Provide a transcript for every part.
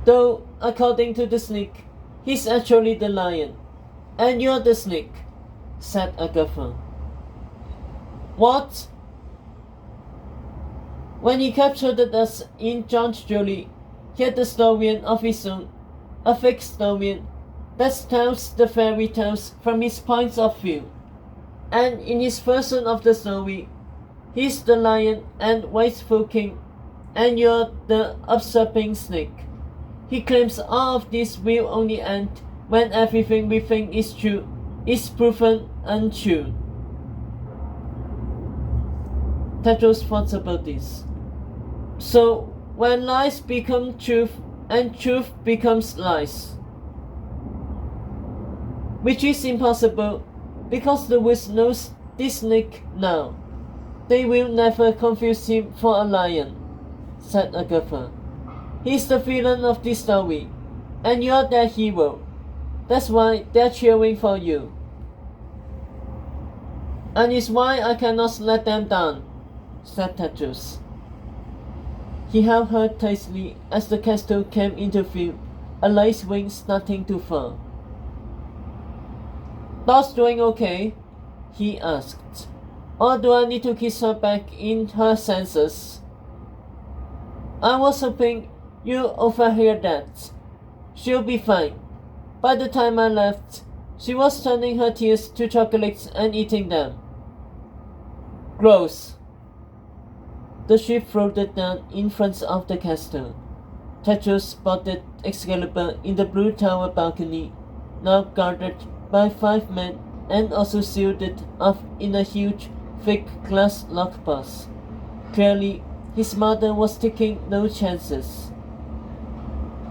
Though, according to the snake, he's actually the lion. And you're the snake, said Agatha. What? When he captured us in John's Jolly, he had a Snowian of his own, a fake Snowian that tells the fairy tales from his point of view. And in his version of the Snowy, he's the lion and wasteful king, and you're the usurping snake. He claims all of this will only end when everything we think is true is proven untrue. Tedros thought about this. So, when lies become truth and truth becomes lies, which is impossible because the woods knows this snake now. They will never confuse him for a lion, said Agatha. He's the villain of this story, and you're their hero. That's why they're cheering for you. And it's why I cannot let them down, said Tedros. He held her tightly as the castle came into view, a lace wing starting to fall. Dot's doing okay? He asked. Or do I need to kiss her back in her senses? I was hoping you overheard that. She'll be fine. By the time I left, she was turning her tears to chocolates and eating them. Gross. The ship floated down in front of the castle. Tedros spotted Excalibur in the blue tower balcony, now guarded by 5 men and also sealed off in a huge, thick glass lockbox. Clearly, his mother was taking no chances.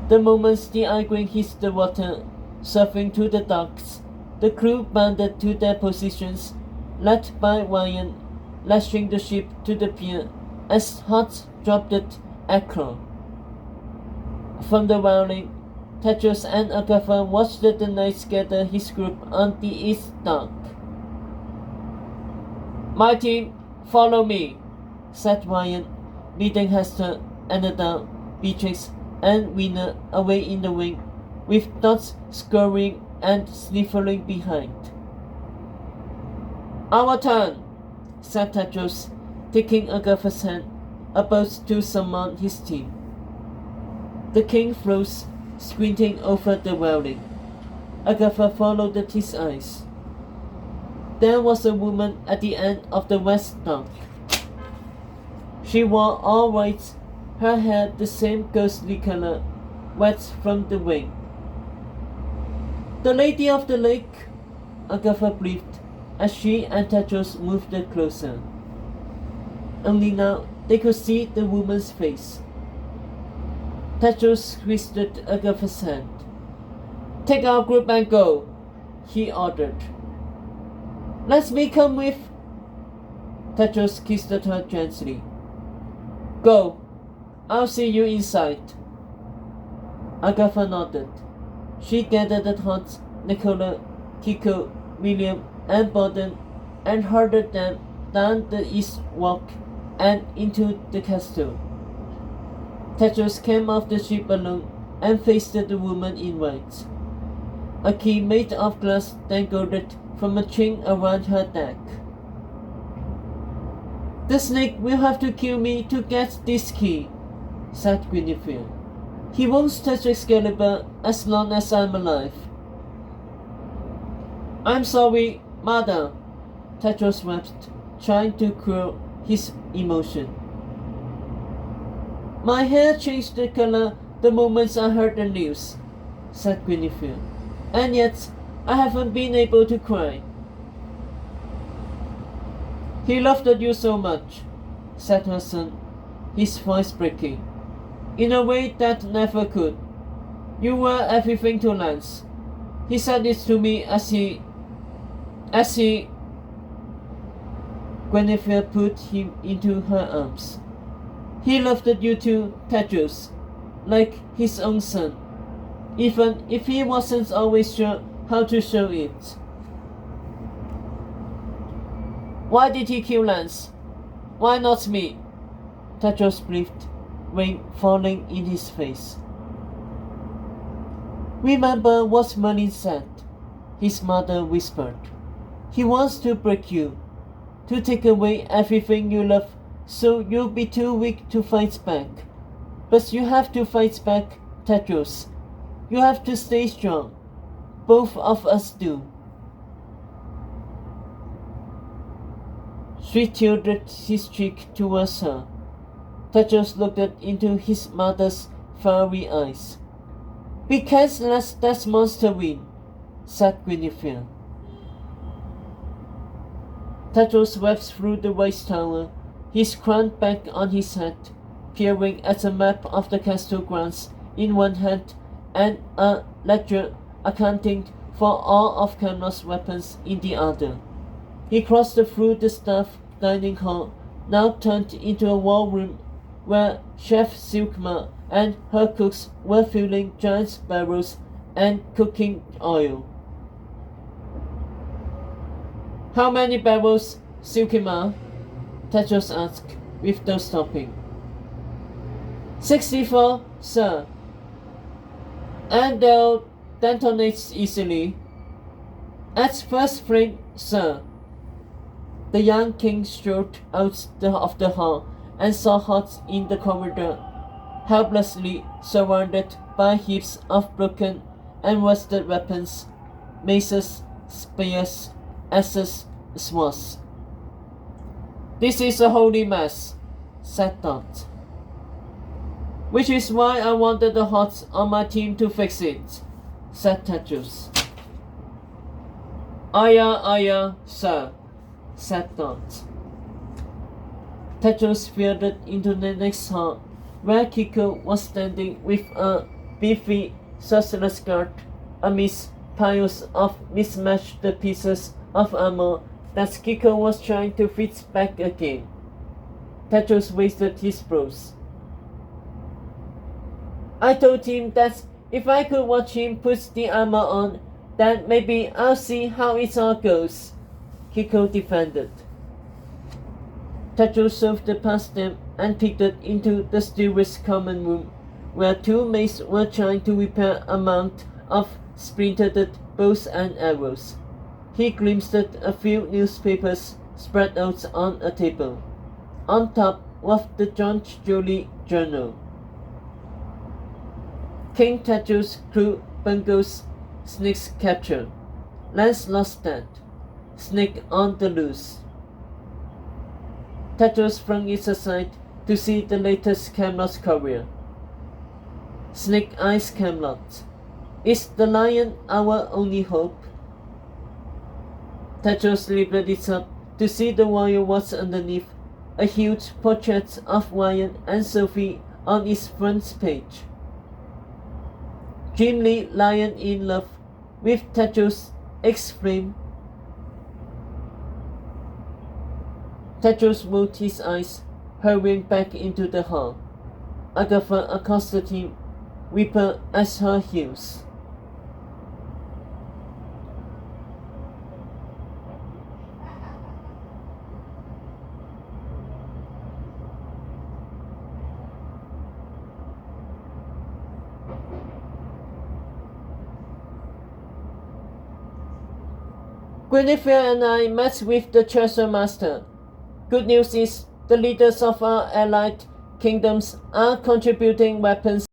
The moment the Iron hit the water, surfing to the docks, the crew bounded to their positions, led by Ryan, lashing the ship to the pier as Hot dropped it across. From the railing, Tedros and Agatha watched the knights gather his group on the east dock. My team, follow me, said Ryan, leading Hester, Anada, Beatrix, and Winner away in the wing, with Dot scurrying and sniffling behind. Our turn, said Tedros, taking Agatha's hand, about to summon his team. The king froze, squinting over the railing. Agatha followed his eyes. There was a woman at the end of the west dock. She wore all white, her hair the same ghostly color, wet from the rain. The Lady of the Lake, Agatha breathed as she and Tedros moved closer. Only now they could see the woman's face. Tedros squeezed Agatha's hand. Take our group and go, he ordered. Let me come with. Tedros kissed her gently. Go. I'll see you inside. Agatha nodded. She gathered Hot, Nicola, Kiko, William, and Borden and herded them down the east walk and into the castle. Tedros came off the ship alone and faced the woman in white. A key made of glass dangled from a chain around her neck. The snake will have to kill me to get this key, said Guinevere. He won't touch Excalibur as long as I'm alive. I'm sorry, Mother, Tedros wept, trying to curl his emotion. My hair changed the color the moment I heard the news, said Guinevere, and yet I haven't been able to cry. He loved you so much, said her son, his voice breaking, in a way that never could. You were everything to Lance. He said it to me as he... Guinevere put him into her arms. He loved you too, Tedros, like his own son, even if he wasn't always sure how to show it. Why did he kill Lance? Why not me? Tedros breathed, rain falling in his face. Remember what Merlin said, his mother whispered. He wants to break you, to take away everything you love so you'll be too weak to fight back. But you have to fight back, Tedros. You have to stay strong. Both of us do. She tilted his cheek towards her. Tedros looked into his mother's fiery eyes. We can't let that monster win, said Guinevere. Tedros wept through the white tower, his crown back on his head, peering at a map of the castle grounds in one hand and a ledger accounting for all of Camelot's weapons in the other. He crossed through the staff dining hall, now turned into a war room where Chef Silkma and her cooks were filling giant barrels and cooking oil. How many barrels, Silkma? Tedros asked, without stopping. 64, sir. And they'll detonate easily. At first flame, sir. The young king strode out of the hall and saw Hot in the corridor, helplessly surrounded by heaps of broken and rusted weapons, maces, spears, axes, swords. This is a holy mess, said Dot. Which is why I wanted the Hots on my team to fix it, said Tedros. Aye, sir, said Dot. Tedros peered into the next hall, where Kiko was standing with a beefy sorcerer's guard amidst piles of mismatched pieces of armor that Kiko was trying to fit back again. Tedros wasted his blows. I told him that if I could watch him put the armor on, then maybe I'll see how it all goes, Kiko defended. Tedros shoved past them and peeked into the steward's common room, where two maids were trying to repair a mount of splintered bows and arrows. He glimpsed a few newspapers spread out on a table. On top was the John Jolie Journal. King Tedros crew bungles Snake's capture. Lancelot's dead. Snake on the loose. Tedros flung it aside to see the latest Camelot courier. Snake eyes Camelot. Is the lion our only hope? Tedros lifted it up to see the royal watch underneath, a huge portrait of Ryan and Sophie on its front page. Gimli lion in love with Tedros exclaimed. Tedros rolled his eyes, hurrying back into the hall. Agatha accosted him, Reaper at her heels. Guinevere and I met with the Treasure Master. Good news is the leaders of our allied kingdoms are contributing weapons